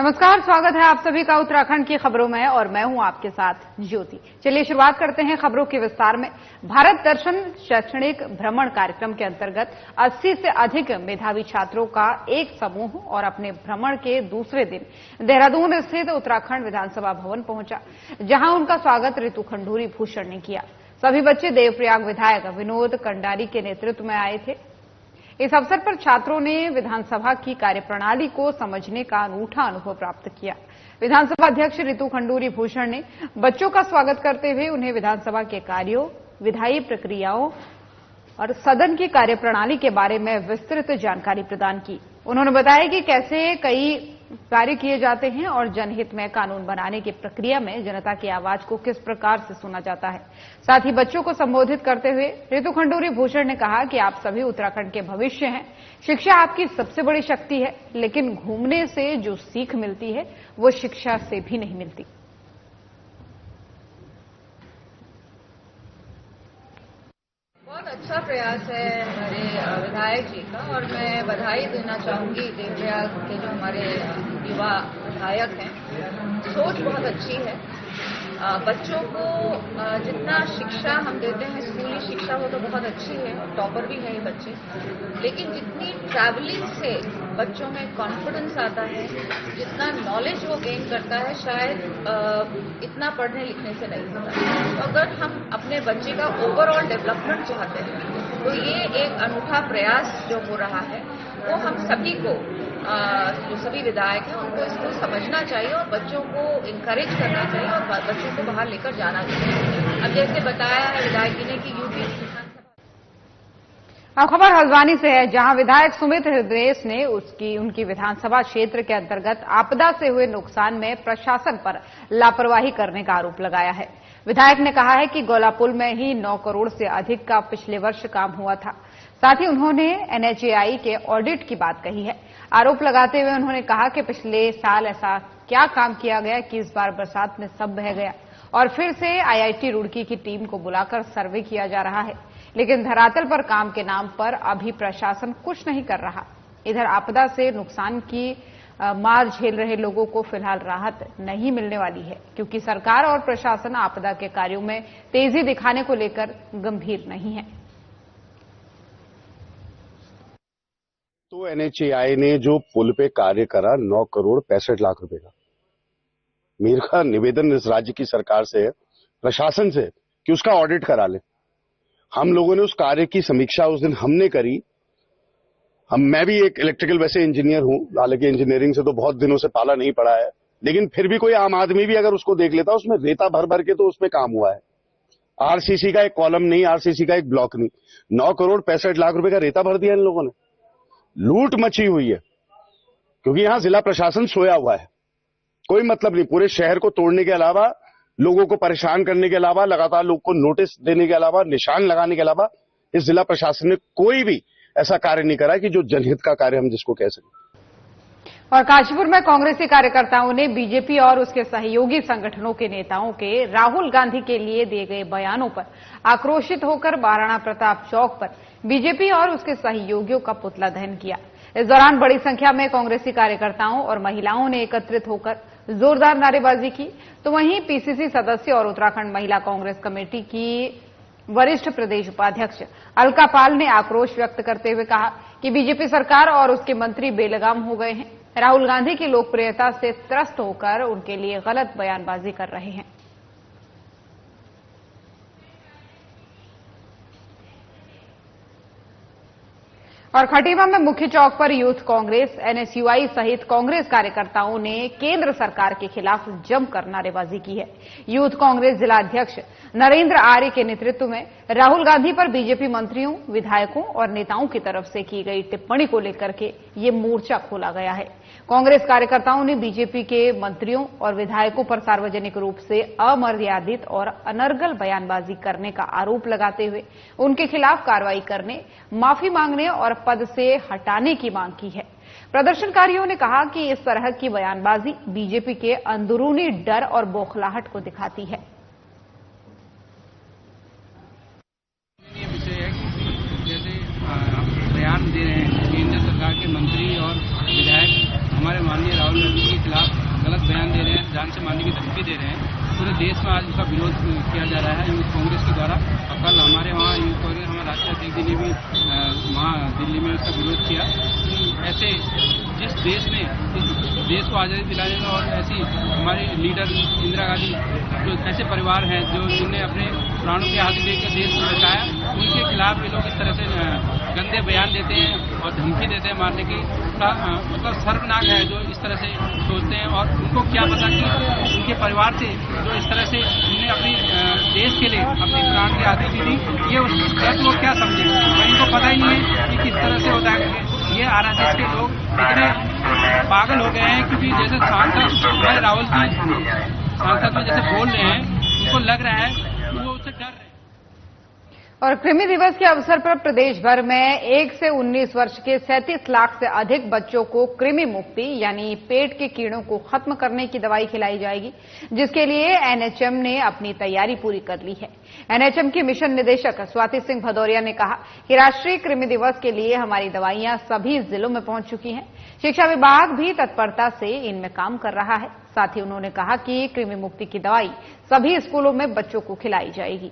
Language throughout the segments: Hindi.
नमस्कार, स्वागत है आप सभी का उत्तराखंड की खबरों में और मैं हूं आपके साथ ज्योति। चलिए शुरुआत करते हैं खबरों के विस्तार में। भारत दर्शन शैक्षणिक भ्रमण कार्यक्रम के अंतर्गत 80 से अधिक मेधावी छात्रों का एक समूह और अपने भ्रमण के दूसरे दिन देहरादून स्थित उत्तराखंड विधानसभा भवन पहुंचा, जहां उनका स्वागत रितु खंडूरी भूषण ने किया। सभी बच्चे देवप्रयाग विधायक विनोद कंडारी के नेतृत्व में आए थे। इस अवसर पर छात्रों ने विधानसभा की कार्यप्रणाली को समझने का अनूठा अनुभव प्राप्त किया। विधानसभा अध्यक्ष रितु खंडूरी भूषण ने बच्चों का स्वागत करते हुए उन्हें विधानसभा के कार्यों, विधायी प्रक्रियाओं और सदन की कार्यप्रणाली के बारे में विस्तृत जानकारी प्रदान की। उन्होंने बताया कि कैसे कई कार्य किए जाते हैं और जनहित में कानून बनाने की प्रक्रिया में जनता की आवाज को किस प्रकार से सुना जाता है। साथ ही बच्चों को संबोधित करते हुए रितु खंडूरी भूषण ने कहा कि आप सभी उत्तराखंड के भविष्य हैं। शिक्षा आपकी सबसे बड़ी शक्ति है, लेकिन घूमने से जो सीख मिलती है वो शिक्षा से भी नहीं मिलती। बहुत अच्छा प्रयास है हमारे विधायक जी का और मैं बधाई देना चाहूंगी देवप्रयाग के जो हमारे युवा विधायक हैं। सोच बहुत अच्छी है। बच्चों को जितना शिक्षा हम देते हैं, स्कूली शिक्षा वो तो बहुत अच्छी है और टॉपर भी है ये बच्चे, लेकिन जितनी ट्रैवलिंग से बच्चों में कॉन्फिडेंस आता है, जितना नॉलेज वो गेन करता है, शायद इतना पढ़ने लिखने से नहीं होता। तो अगर हम अपने बच्चे का ओवरऑल डेवलपमेंट चाहते हैं तो ये एक अनूठा प्रयास जो हो रहा है वो हम सभी को, जो सभी विधायक हैं उनको इसको समझना चाहिए और बच्चों को इंकरेज करना चाहिए और बच्चों को बाहर लेकर जाना चाहिए। अब जैसे बताया है विधायक जी ने कि यूपी अब खबर हल्द्वानी से है, जहां विधायक सुमित हृदयेश ने उनकी विधानसभा क्षेत्र के अंतर्गत आपदा से हुए नुकसान में प्रशासन पर लापरवाही करने का आरोप लगाया है। विधायक ने कहा है कि गोलापुल में ही 9 करोड़ से अधिक का पिछले वर्ष काम हुआ था। साथ ही उन्होंने NHAI के ऑडिट की बात कही है। आरोप लगाते हुए उन्होंने कहा कि पिछले साल ऐसा क्या काम किया गया कि इस बार बरसात में सब बह गया और फिर से IIT रुड़की की टीम को बुलाकर सर्वे किया जा रहा है, लेकिन धरातल पर काम के नाम पर अभी प्रशासन कुछ नहीं कर रहा। इधर आपदा से नुकसान की मार झेल रहे लोगों को फिलहाल राहत नहीं मिलने वाली है, क्योंकि सरकार और प्रशासन आपदा के कार्यों में तेजी दिखाने को लेकर गंभीर नहीं है। तो NHAI ने जो पुल पे कार्य करा 9 करोड़ 65 लाख रुपए का, मेरा निवेदन इस राज्य की सरकार से, प्रशासन से, कि उसका ऑडिट करा ले। हम लोगों ने उस कार्य की समीक्षा उस दिन हमने करी। मैं भी एक इलेक्ट्रिकल वैसे इंजीनियर हूं, हालांकि इंजीनियरिंग से तो बहुत दिनों से पाला नहीं पड़ा है, लेकिन फिर भी कोई आम आदमी भी अगर उसको देख लेता, उसमें रेता भर भर के तो उसमें काम हुआ है। RCC का एक कॉलम नहीं, RCC का एक ब्लॉक नहीं, 9 करोड़ 65 लाख रुपए का रेता भर दिया इन लोगों ने। लूट मची हुई है, क्योंकि यहां जिला प्रशासन सोया हुआ है। कोई मतलब नहीं, पूरे शहर को तोड़ने के अलावा, लोगों को परेशान करने के अलावा, लगातार लोग को नोटिस देने के अलावा, निशान लगाने के अलावा इस जिला प्रशासन ने कोई भी ऐसा कार्य नहीं करा कि जो जनहित का कार्य हम जिसको कह सकें। और काशीपुर में कांग्रेसी कार्यकर्ताओं ने बीजेपी और उसके सहयोगी संगठनों के नेताओं के राहुल गांधी के लिए दिए गए बयानों पर आक्रोशित होकर महाराणा प्रताप चौक पर बीजेपी और उसके सहयोगियों का पुतला दहन किया। इस दौरान बड़ी संख्या में कांग्रेसी कार्यकर्ताओं और महिलाओं ने एकत्रित होकर जोरदार नारेबाजी की। तो वहीं PCC सदस्य और उत्तराखंड महिला कांग्रेस कमेटी की वरिष्ठ प्रदेश उपाध्यक्ष अलका पाल ने आक्रोश व्यक्त करते हुए कहा कि बीजेपी सरकार और उसके मंत्री बेलगाम हो गए हैं। राहुल गांधी की लोकप्रियता से त्रस्त होकर उनके लिए गलत बयानबाजी कर रहे हैं। और खटीमा में मुख्य चौक पर यूथ कांग्रेस, NSUI सहित कांग्रेस कार्यकर्ताओं ने केंद्र सरकार के खिलाफ जमकर नारेबाजी की है। यूथ कांग्रेस जिला अध्यक्ष नरेंद्र आर्य के नेतृत्व में राहुल गांधी पर बीजेपी मंत्रियों, विधायकों और नेताओं की तरफ से की गई टिप्पणी को लेकर के ये मोर्चा खोला गया है। कांग्रेस कार्यकर्ताओं ने बीजेपी के मंत्रियों और विधायकों पर सार्वजनिक रूप से अमर्यादित और अनर्गल बयानबाजी करने का आरोप लगाते हुए उनके खिलाफ कार्रवाई करने, माफी मांगने और पद से हटाने की मांग की है। प्रदर्शनकारियों ने कहा कि इस तरह की बयानबाजी बीजेपी के अंदरूनी डर और बौखलाहट को दिखाती है। जैसे आप बयान दे रहे हैं, केंद्र सरकार के मंत्री और विधायक हमारे माननीय राहुल गांधी के खिलाफ गलत बयान दे रहे हैं, जान से मारने की धमकी दे रहे हैं। पूरे देश में आज उसका विरोध किया जा रहा है यूथ कांग्रेस के द्वारा। और कल हमारे वहाँ यूथ कांग्रेस हमारे राष्ट्रीय अध्यक्ष जी ने भी वहाँ दिल्ली में उसका विरोध किया। ऐसे जिस देश ने इस देश को आज़ादी दिलाने में और ऐसी हमारे लीडर इंदिरा गांधी जो ऐसे परिवार हैं जिन्होंने अपने प्राणों की आहुति देकर देश को बचाया, उनके खिलाफ ये लोग इस तरह से गंदे बयान देते हैं और धमकी देते हैं मारने की। मतलब शर्मनाक है जो इस तरह से सोचते हैं। और उनको क्या पता कि उनके परिवार से जो इस तरह से उन्होंने अपनी देश के लिए अपनी प्राण की आहुति दी, ये उस दर्द को क्या समझे। इनको पता ही नहीं है कि किस तरह से होता है। ये आरएसएस के लोग इतने पागल हो गए हैं क्योंकि जैसे सांसद हमारे राहुल जी सांसद में जैसे बोल रहे हैं, उनको लग रहा है कि वो उससे डर रहे हैं। और कृमि दिवस के अवसर पर प्रदेश भर में 1 से 19 वर्ष के 37 लाख से अधिक बच्चों को कृमि मुक्ति यानी पेट के कीड़ों को खत्म करने की दवाई खिलाई जाएगी, जिसके लिए एनएचएम ने अपनी तैयारी पूरी कर ली है। एनएचएम की मिशन निदेशक स्वाति सिंह भदौरिया ने कहा कि राष्ट्रीय कृमि दिवस के लिए हमारी दवाइयां सभी जिलों में पहुंच चुकी हैं। शिक्षा विभाग भी तत्परता से इनमें काम कर रहा है। साथ ही उन्होंने कहा कि कृमि मुक्ति की दवाई सभी स्कूलों में बच्चों को खिलाई जाएगी।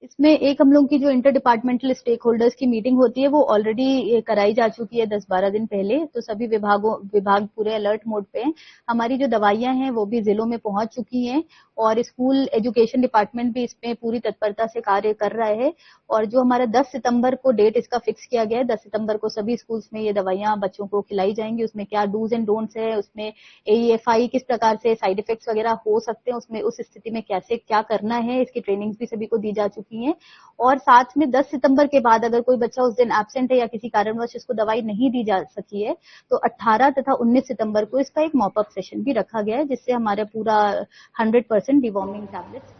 इसमें एक हम लोग की जो इंटर डिपार्टमेंटल स्टेक होल्डर्स की मीटिंग होती है वो ऑलरेडी कराई जा चुकी है 10-12 दिन पहले। तो सभी विभाग पूरे अलर्ट मोड पे हैं। हमारी जो दवाइयां हैं वो भी जिलों में पहुंच चुकी हैं और स्कूल एजुकेशन डिपार्टमेंट भी इसमें पूरी तत्परता से कार्य कर रहा है। और जो हमारा 10 सितंबर को डेट इसका फिक्स किया गया है, 10 सितंबर को सभी स्कूल्स में ये दवाइयां बच्चों को खिलाई जाएंगी। उसमें क्या डूज एंड डोंट्स है, उसमें AEFI किस प्रकार से साइड इफेक्ट्स वगैरह हो सकते हैं, उसमें उस स्थिति में कैसे क्या करना है, इसकी ट्रेनिंग्स भी सभी को दी जा चुकी है। और साथ में 10 सितंबर के बाद अगर कोई बच्चा उस दिन एब्सेंट है या किसी कारणवश इसको दवाई नहीं दी जा सकी है तो 18 तथा 19 सितंबर को इसका एक मॉपअप सेशन भी रखा गया है, जिससे हमारा पूरा 100% डिवॉर्मिंग टैबलेट्स।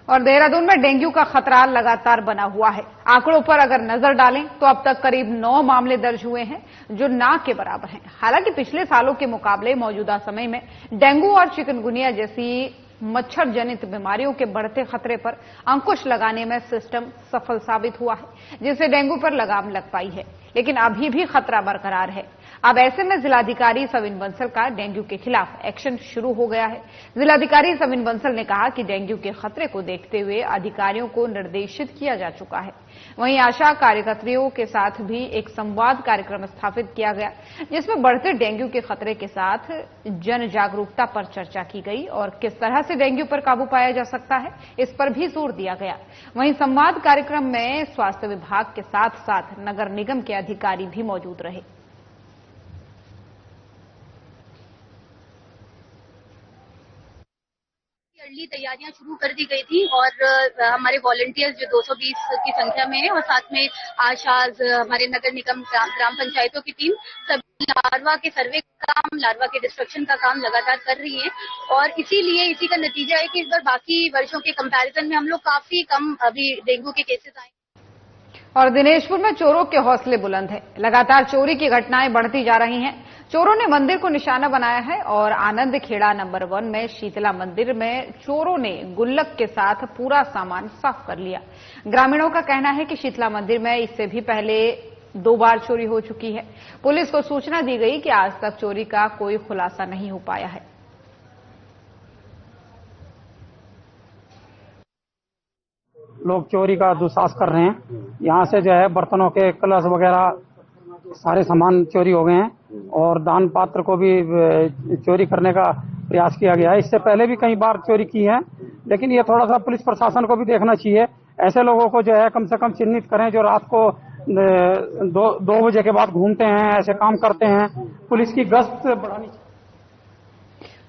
और देहरादून में डेंगू का खतरा लगातार बना हुआ है। आंकड़ों पर अगर नजर डालें तो अब तक करीब 9 मामले दर्ज हुए हैं जो नाक के बराबर हैं। हालांकि पिछले सालों के मुकाबले मौजूदा समय में डेंगू और चिकनगुनिया जैसी मच्छर जनित बीमारियों के बढ़ते खतरे पर अंकुश लगाने में सिस्टम सफल साबित हुआ है, जिससे डेंगू पर लगाम लग पाई है। लेकिन अभी भी खतरा बरकरार है। अब ऐसे में जिलाधिकारी सविन बंसल का डेंगू के खिलाफ एक्शन शुरू हो गया है। जिलाधिकारी सविन बंसल ने कहा कि डेंगू के खतरे को देखते हुए अधिकारियों को निर्देशित किया जा चुका है। वहीं आशा कार्यकर्तियों के साथ भी एक संवाद कार्यक्रम स्थापित किया गया, जिसमें बढ़ते डेंगू के खतरे के साथ जन जागरूकता पर चर्चा की गई और किस तरह से डेंगू पर काबू पाया जा सकता है, इस पर भी जोर दिया गया। वहीं संवाद कार्यक्रम में स्वास्थ्य विभाग के साथ साथ नगर निगम के अधिकारी भी मौजूद रहे। अर्ली तैयारियां शुरू कर दी गई थी और हमारे वॉलंटियर्स जो 220 की संख्या में है और साथ में आशाज, हमारे नगर निगम ग्राम पंचायतों की टीम सभी लार्वा के सर्वे का काम, लार्वा के डिस्ट्रक्शन का काम लगातार कर रही है। और इसीलिए इसी का नतीजा है कि इस बार बाकी वर्षों के कंपैरिजन में हम लोग काफी कम अभी डेंगू के केसेस आए। और दिनेशपुर में चोरों के हौसले बुलंद हैं। लगातार चोरी की घटनाएं बढ़ती जा रही हैं। चोरों ने मंदिर को निशाना बनाया है और आनंद खेड़ा नंबर 1 में शीतला मंदिर में चोरों ने गुल्लक के साथ पूरा सामान साफ कर लिया। ग्रामीणों का कहना है कि शीतला मंदिर में इससे भी पहले 2 बार चोरी हो चुकी है। पुलिस को सूचना दी गई कि आज तक चोरी का कोई खुलासा नहीं हो पाया है। लोग चोरी का दुस्साहस कर रहे हैं। यहाँ से जो है बर्तनों के कलश वगैरह सारे सामान चोरी हो गए हैं और दान पात्र को भी चोरी करने का प्रयास किया गया है। इससे पहले भी कई बार चोरी की है, लेकिन ये थोड़ा सा पुलिस प्रशासन को भी देखना चाहिए। ऐसे लोगों को जो है कम से कम चिन्हित करें जो रात को 2 बजे के बाद घूमते हैं, ऐसे काम करते हैं। पुलिस की गश्त बढ़ानी चाहिए।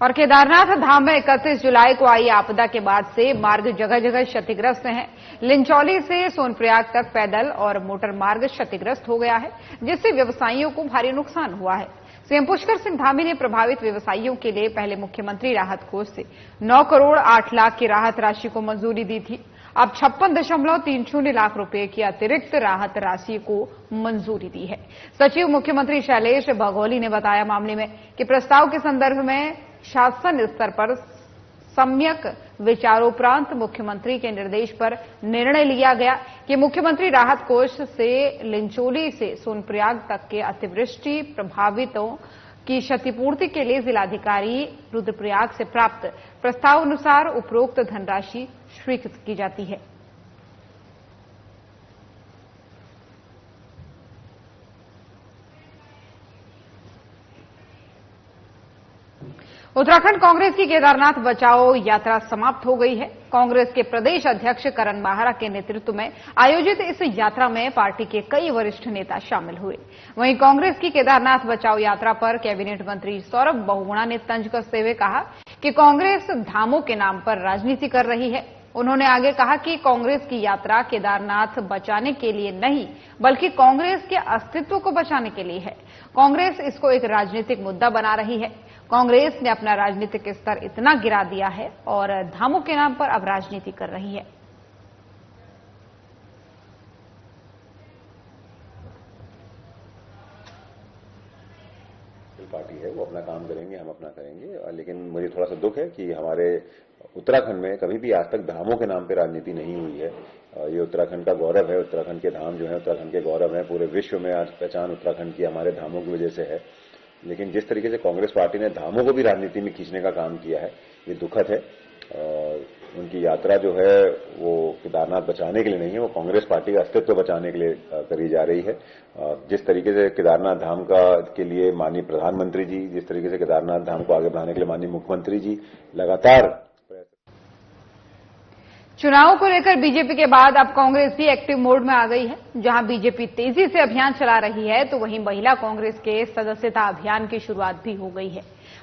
और केदारनाथ धाम में 31 जुलाई को आई आपदा के बाद से मार्ग जगह जगह क्षतिग्रस्त हैं। लिंचौली से सोनप्रयाग तक पैदल और मोटर मार्ग क्षतिग्रस्त हो गया है, जिससे व्यवसायियों को भारी नुकसान हुआ है। सीएम पुष्कर सिंह धामी ने प्रभावित व्यवसायियों के लिए पहले मुख्यमंत्री राहत कोष से 9 करोड़ 8 लाख की राहत राशि को मंजूरी दी थी। अब 56.30 लाख रुपए की अतिरिक्त राहत राशि को मंजूरी दी है। सचिव मुख्यमंत्री शैलेश बघौली ने बताया मामले में कि प्रस्ताव के संदर्भ में शासन स्तर पर सम्यक विचारोपरांत मुख्यमंत्री के निर्देश पर निर्णय लिया गया कि मुख्यमंत्री राहत कोष से लिंचोली से सोनप्रयाग तक के अतिवृष्टि प्रभावितों की क्षतिपूर्ति के लिए जिलाधिकारी रुद्रप्रयाग से प्राप्त प्रस्ताव अनुसार उपरोक्त धनराशि स्वीकृत की जाती है। उत्तराखंड कांग्रेस की केदारनाथ बचाओ यात्रा समाप्त हो गई है। कांग्रेस के प्रदेश अध्यक्ष करण माहरा के नेतृत्व में आयोजित इस यात्रा में पार्टी के कई वरिष्ठ नेता शामिल हुए। वहीं कांग्रेस की केदारनाथ बचाओ यात्रा पर कैबिनेट मंत्री सौरभ बहुगुणा ने तंज कसते हुए कहा कि कांग्रेस धामों के नाम पर राजनीति कर रही है। उन्होंने आगे कहा कि कांग्रेस की यात्रा केदारनाथ बचाने के लिए नहीं, बल्कि कांग्रेस के अस्तित्व को बचाने के लिए है। कांग्रेस इसको एक राजनीतिक मुद्दा बना रही है। कांग्रेस ने अपना राजनीतिक स्तर इतना गिरा दिया है और धामों के नाम पर अब राजनीति कर रही है। पार्टी है वो अपना काम करेंगे, हम अपना करेंगे, लेकिन मुझे थोड़ा सा दुख है कि हमारे उत्तराखंड में कभी भी आज तक धामों के नाम पे राजनीति नहीं हुई है। ये उत्तराखंड का गौरव है। उत्तराखंड के धाम जो है उत्तराखंड के गौरव है। पूरे विश्व में आज पहचान उत्तराखंड की हमारे धामों की वजह से है। लेकिन जिस तरीके से कांग्रेस पार्टी ने धामों को भी राजनीति में खींचने का काम किया है, ये दुखद है। उनकी यात्रा जो है वो केदारनाथ बचाने के लिए नहीं है, वो कांग्रेस पार्टी का अस्तित्व बचाने के लिए करी जा रही है। जिस तरीके से केदारनाथ धाम के लिए माननीय प्रधानमंत्री जी, जिस तरीके से केदारनाथ धाम को आगे बढ़ाने के लिए माननीय मुख्यमंत्री जी लगातार चुनाव को लेकर बीजेपी के बाद अब कांग्रेस भी एक्टिव मोड में आ गई है। जहां बीजेपी तेजी से अभियान चला रही है, तो वहीं महिला कांग्रेस के सदस्यता अभियान की शुरुआत भी हो गई है।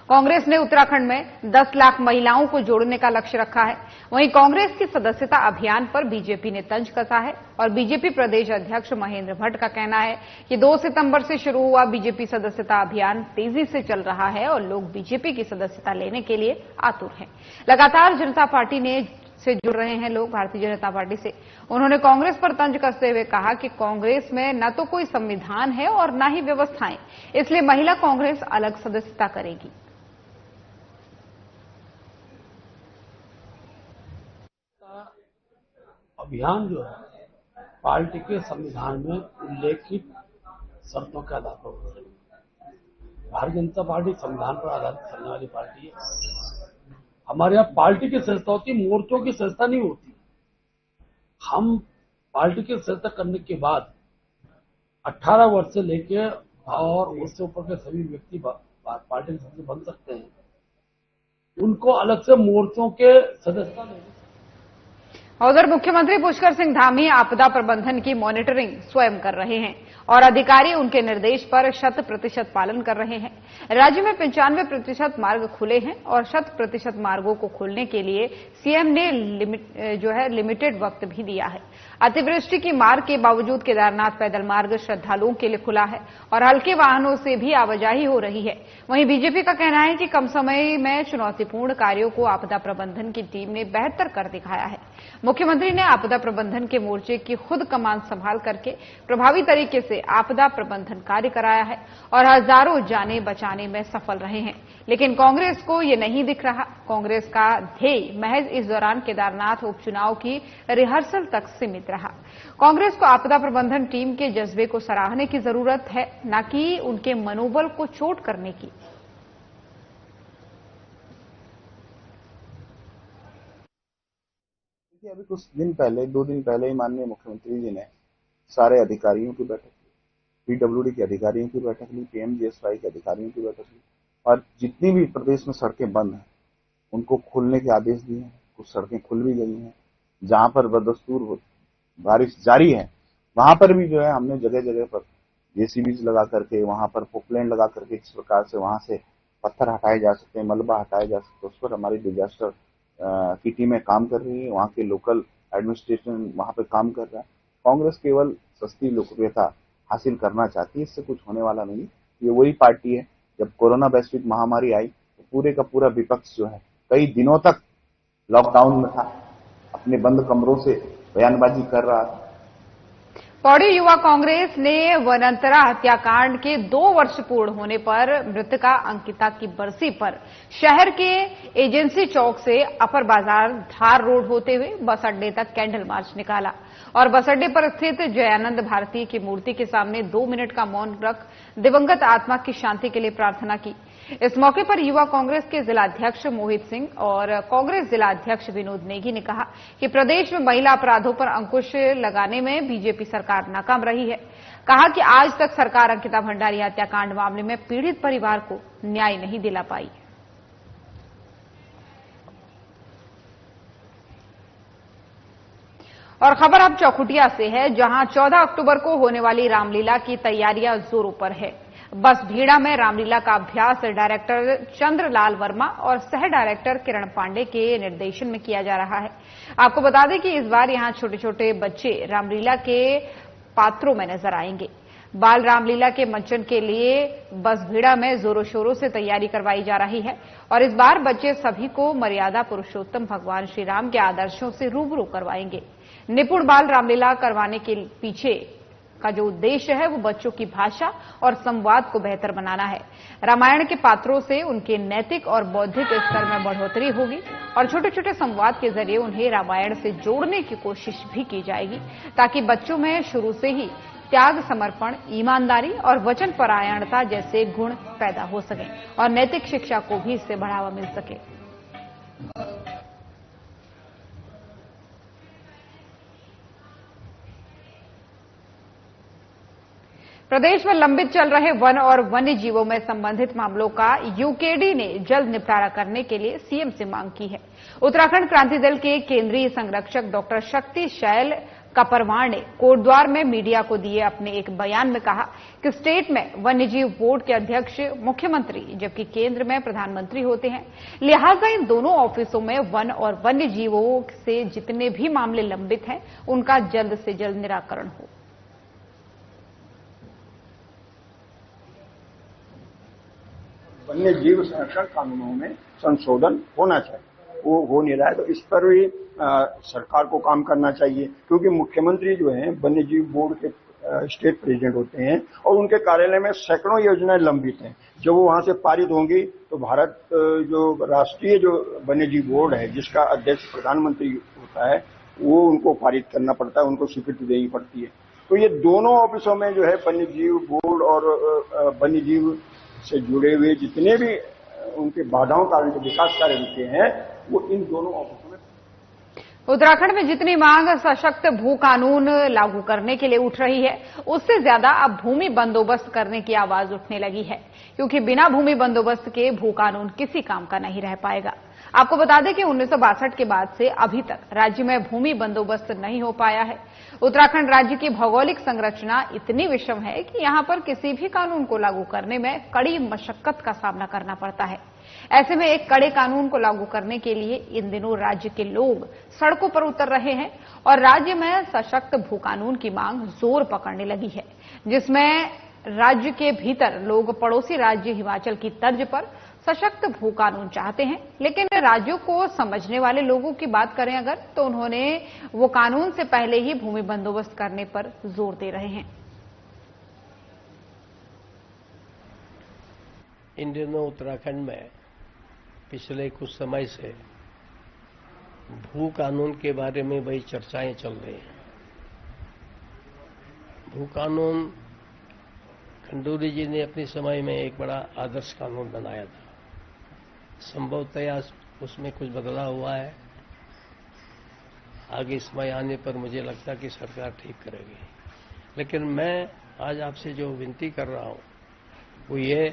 कांग्रेस ने उत्तराखंड में 10 लाख महिलाओं को जोड़ने का लक्ष्य रखा है। वहीं कांग्रेस की सदस्यता अभियान पर बीजेपी ने तंज कसा है और बीजेपी प्रदेश अध्यक्ष महेंद्र भट्ट का कहना है कि 2 सितंबर से शुरू हुआ बीजेपी सदस्यता अभियान तेजी से चल रहा है और लोग बीजेपी की सदस्यता लेने के लिए आतुर हैं। लगातार जनता पार्टी से जुड़ रहे हैं लोग, भारतीय जनता पार्टी से। उन्होंने कांग्रेस पर तंज कसते हुए कहा कि कांग्रेस में न तो कोई संविधान है और न ही व्यवस्थाएं, इसलिए महिला कांग्रेस अलग सदस्यता करेगी। अभियान जो है पार्टी के संविधान में उल्लेखित शर्तों के आधार पर होता है। भारतीय जनता पार्टी संविधान पर आधारित चलने वाली पार्टी है। हमारे यहाँ पार्टी की सदस्यता होती, मोर्चों की सदस्यता नहीं होती। हम पार्टी की सदस्यता करने के बाद 18 वर्ष से लेके और उससे ऊपर के सभी व्यक्ति पार्टी के सदस्य बन सकते हैं। उनको अलग से मोर्चों के सदस्यता नहीं। उधर मुख्यमंत्री पुष्कर सिंह धामी आपदा प्रबंधन की मॉनिटरिंग स्वयं कर रहे हैं और अधिकारी उनके निर्देश पर 100% पालन कर रहे हैं। राज्य में 95% मार्ग खुले हैं और 100% मार्गों को खोलने के लिए सीएम ने लिमिटेड वक्त भी दिया है। अतिवृष्टि की मार के बावजूद केदारनाथ पैदल मार्ग श्रद्धालुओं के लिए खुला है और हल्के वाहनों से भी आवाजाही हो रही है। वहीं बीजेपी का कहना है कि कम समय में चुनौतीपूर्ण कार्यों को आपदा प्रबंधन की टीम ने बेहतर कर दिखाया है। मुख्यमंत्री ने आपदा प्रबंधन के मोर्चे की खुद कमान संभाल करके प्रभावी तरीके से आपदा प्रबंधन कार्य कराया है और हजारों जानें बचाने में सफल रहे हैं। लेकिन कांग्रेस को ये नहीं दिख रहा। कांग्रेस का ध्येय महज इस दौरान केदारनाथ उपचुनाव की रिहर्सल तक सीमित रहा। कांग्रेस को आपदा प्रबंधन टीम के जज्बे को सराहने की जरूरत है, न कि उनके मनोबल को चोट करने की। अभी कुछ दिन पहले, 2 दिन पहले ही माननीय मुख्यमंत्री जी ने सारे अधिकारियों की बैठक ली, पीडब्ल्यूडी के अधिकारियों की बैठक ली, पीएमजीएसवाई के अधिकारियों की बैठक ली और जितनी भी प्रदेश में सड़कें बंद हैं उनको खोलने के आदेश दिए हैं। कुछ सड़कें खुल भी गई हैं। जहां पर बदस्तूर बारिश जारी है वहां पर भी जो है हमने जगह जगह पर जेसीबीज लगा करके, वहां पर पोकलैंड लगा करके जिस प्रकार से वहां से पत्थर हटाए जा सकते हैं, मलबा हटाया जा सकता है, उस पर हमारी डिजास्टर की टीमें काम कर रही है। वहाँ के लोकल एडमिनिस्ट्रेशन वहाँ पे काम कर रहा है। कांग्रेस केवल सस्ती लोकप्रियता हासिल करना चाहती है, इससे कुछ होने वाला नहीं। ये वही पार्टी है, जब कोरोना वैश्विक महामारी आई तो पूरे का पूरा विपक्ष जो है कई दिनों तक लॉकडाउन में था, अपने बंद कमरों से बयानबाजी कर रहा था। पौड़ी युवा कांग्रेस ने वनंतरा हत्याकांड के 2 वर्ष पूर्ण होने पर मृतका अंकिता की बरसी पर शहर के एजेंसी चौक से अपर बाजार धार रोड होते हुए बस अड्डे तक कैंडल मार्च निकाला और बस अड्डे पर स्थित जयानंद भारती की मूर्ति के सामने 2 मिनट का मौन रख दिवंगत आत्मा की शांति के लिए प्रार्थना की। इस मौके पर युवा कांग्रेस के जिलाध्यक्ष मोहित सिंह और कांग्रेस जिलाध्यक्ष विनोद नेगी ने कहा कि प्रदेश में महिला अपराधों पर अंकुश लगाने में बीजेपी सरकार नाकाम रही है। कहा कि आज तक सरकार अंकिता भंडारी हत्याकांड मामले में पीड़ित परिवार को न्याय नहीं दिला पाई। और खबर अब चौखुटिया से है, जहां 14 अक्टूबर को होने वाली रामलीला की तैयारियां जोरों पर है। बस भीड़ा में रामलीला का अभ्यास डायरेक्टर चंद्रलाल वर्मा और सह डायरेक्टर किरण पांडे के निर्देशन में किया जा रहा है। आपको बता दें कि इस बार यहां छोटे छोटे बच्चे रामलीला के पात्रों में नजर आएंगे। बाल रामलीला के मंचन के लिए बस भीड़ा में जोरों शोरों से तैयारी करवाई जा रही है और इस बार बच्चे सभी को मर्यादा पुरुषोत्तम भगवान श्री राम के आदर्शों से रूबरू करवाएंगे। निपुण बाल रामलीला करवाने के पीछे का जो उद्देश्य है वो बच्चों की भाषा और संवाद को बेहतर बनाना है। रामायण के पात्रों से उनके नैतिक और बौद्धिक स्तर में बढ़ोतरी होगी और छोटे छोटे संवाद के जरिए उन्हें रामायण से जोड़ने की कोशिश भी की जाएगी ताकि बच्चों में शुरू से ही त्याग, समर्पण, ईमानदारी और वचन परायणता जैसे गुण पैदा हो सके और नैतिक शिक्षा को भी इससे बढ़ावा मिल सके। प्रदेश में लंबित चल रहे वन और वन्य जीवों में संबंधित मामलों का यूकेडी ने जल्द निपटारा करने के लिए सीएम से मांग की है। उत्तराखंड क्रांति दल के केंद्रीय संरक्षक डॉक्टर शक्ति शैल कपरवार ने कोटद्वार में मीडिया को दिए अपने एक बयान में कहा कि स्टेट में वन्यजीव बोर्ड के अध्यक्ष मुख्यमंत्री जबकि केंद्र में प्रधानमंत्री होते हैं, लिहाजा इन दोनों ऑफिसों में वन और वन्य जीवों से जितने भी मामले लंबित हैं उनका जल्द से जल्द निराकरण हो। वन्य जीव संरक्षण कानूनों में संशोधन होना चाहिए, वो हो नहीं रहा है, तो इस पर भी सरकार को काम करना चाहिए क्योंकि मुख्यमंत्री जो हैं वन्य जीव बोर्ड के स्टेट प्रेसिडेंट होते हैं और उनके कार्यालय में सैकड़ों योजनाएं लंबित हैं। जब वो वहां से पारित होंगी तो भारत जो राष्ट्रीय जो वन्य जीव बोर्ड है जिसका अध्यक्ष प्रधानमंत्री होता है वो उनको पारित करना पड़ता है, उनको स्वीकृति देनी पड़ती है। तो ये दोनों ऑफिसों में जो है वन्य जीव बोर्ड और वन्य जीव से जुड़े हुए जितने भी उनके बाधाओं कारण जो विकास कार्य रुके हैं वो इन दोनों ऑफिसों में। उत्तराखंड में जितनी मांग सशक्त भू कानून लागू करने के लिए उठ रही है उससे ज्यादा अब भूमि बंदोबस्त करने की आवाज उठने लगी है क्योंकि बिना भूमि बंदोबस्त के भू कानून किसी काम का नहीं रह पाएगा। आपको बता दें कि 1962 के बाद से अभी तक राज्य में भूमि बंदोबस्त नहीं हो पाया है। उत्तराखंड राज्य की भौगोलिक संरचना इतनी विषम है कि यहां पर किसी भी कानून को लागू करने में कड़ी मशक्कत का सामना करना पड़ता है। ऐसे में एक कड़े कानून को लागू करने के लिए इन दिनों राज्य के लोग सड़कों पर उतर रहे हैं और राज्य में सशक्त भू कानून की मांग जोर पकड़ने लगी है, जिसमें राज्य के भीतर लोग पड़ोसी राज्य हिमाचल की तर्ज पर सशक्त भू कानून चाहते हैं, लेकिन राज्यों को समझने वाले लोगों की बात करें अगर तो उन्होंने वो कानून से पहले ही भूमि बंदोबस्त करने पर जोर दे रहे हैं। इन दिनों उत्तराखंड में पिछले कुछ समय से भू कानून के बारे में बड़ी चर्चाएं चल रही हैं। भू कानून खंडूरी जी ने अपने समय में एक बड़ा आदर्श कानून बनाया था। संभवतया उसमें कुछ बदलाव हुआ है, आगे समय आने पर मुझे लगता कि सरकार ठीक करेगी। लेकिन मैं आज आपसे जो विनती कर रहा हूं वो ये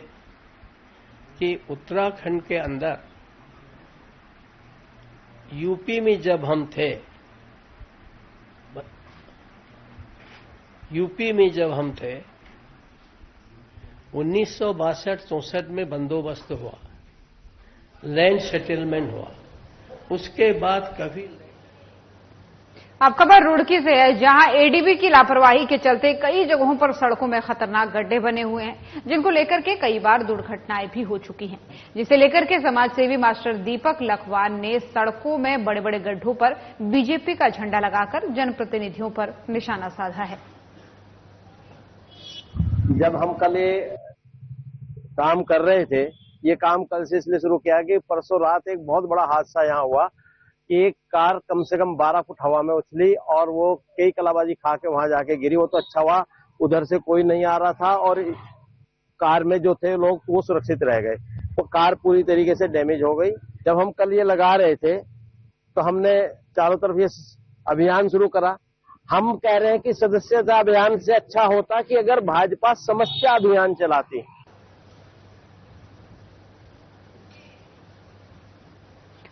कि उत्तराखंड के अंदर यूपी में जब हम थे 1962-64 में बंदोबस्त हुआ, लैंड सेटलमेंट हुआ, उसके बाद कभी। अब खबर रुड़की से है, जहां एडीबी की लापरवाही के चलते कई जगहों पर सड़कों में खतरनाक गड्ढे बने हुए हैं, जिनको लेकर के कई बार दुर्घटनाएं भी हो चुकी हैं, जिसे लेकर के समाजसेवी मास्टर दीपक लखवान ने सड़कों में बड़े बड़े गड्ढों पर बीजेपी का झंडा लगाकर जनप्रतिनिधियों पर निशाना साधा है। जब हम कल ये काम कर रहे थे, ये काम कल से इसलिए शुरू किया कि परसों रात एक बहुत बड़ा हादसा यहाँ हुआ कि एक कार कम से कम 12 फुट हवा में उछली और वो कई कलाबाजी खा के वहां जाके गिरी। वो तो अच्छा हुआ उधर से कोई नहीं आ रहा था और कार में जो थे लोग वो सुरक्षित रह गए। वो कार पूरी तरीके से डैमेज हो गई। जब हम कल ये लगा रहे थे तो हमने चारों तरफ ये अभियान शुरू करा। हम कह रहे हैं कि सदस्यता अभियान से अच्छा होता कि अगर भाजपा समस्या अभियान चलाती।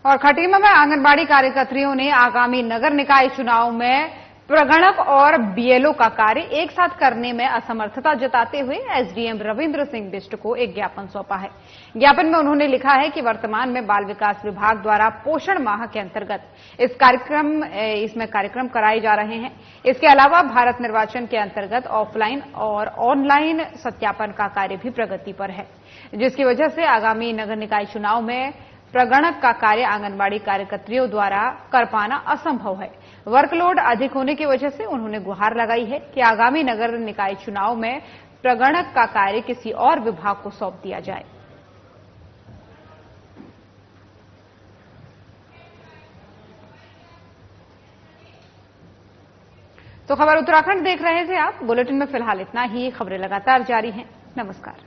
और खटीमा में आंगनबाड़ी कार्यकर्त्रियों ने आगामी नगर निकाय चुनाव में प्रगणक और बीएलओ का कार्य एक साथ करने में असमर्थता जताते हुए एसडीएम रविंद्र सिंह बिष्ट को एक ज्ञापन सौंपा है। ज्ञापन में उन्होंने लिखा है कि वर्तमान में बाल विकास विभाग द्वारा पोषण माह के अंतर्गत इसमें कार्यक्रम कराए जा रहे हैं। इसके अलावा भारत निर्वाचन के अंतर्गत ऑफलाइन और ऑनलाइन सत्यापन का कार्य भी प्रगति पर है, जिसकी वजह से आगामी नगर निकाय चुनाव में प्रगणक का कार्य आंगनबाड़ी कार्यकर्त्रियों द्वारा कर पाना असंभव है। वर्कलोड अधिक होने की वजह से उन्होंने गुहार लगाई है कि आगामी नगर निकाय चुनाव में प्रगणक का कार्य किसी और विभाग को सौंप दिया जाए। तो खबर उत्तराखंड देख रहे थे आप। बुलेटिन में फिलहाल इतना ही। खबरें लगातार जारी हैं। नमस्कार।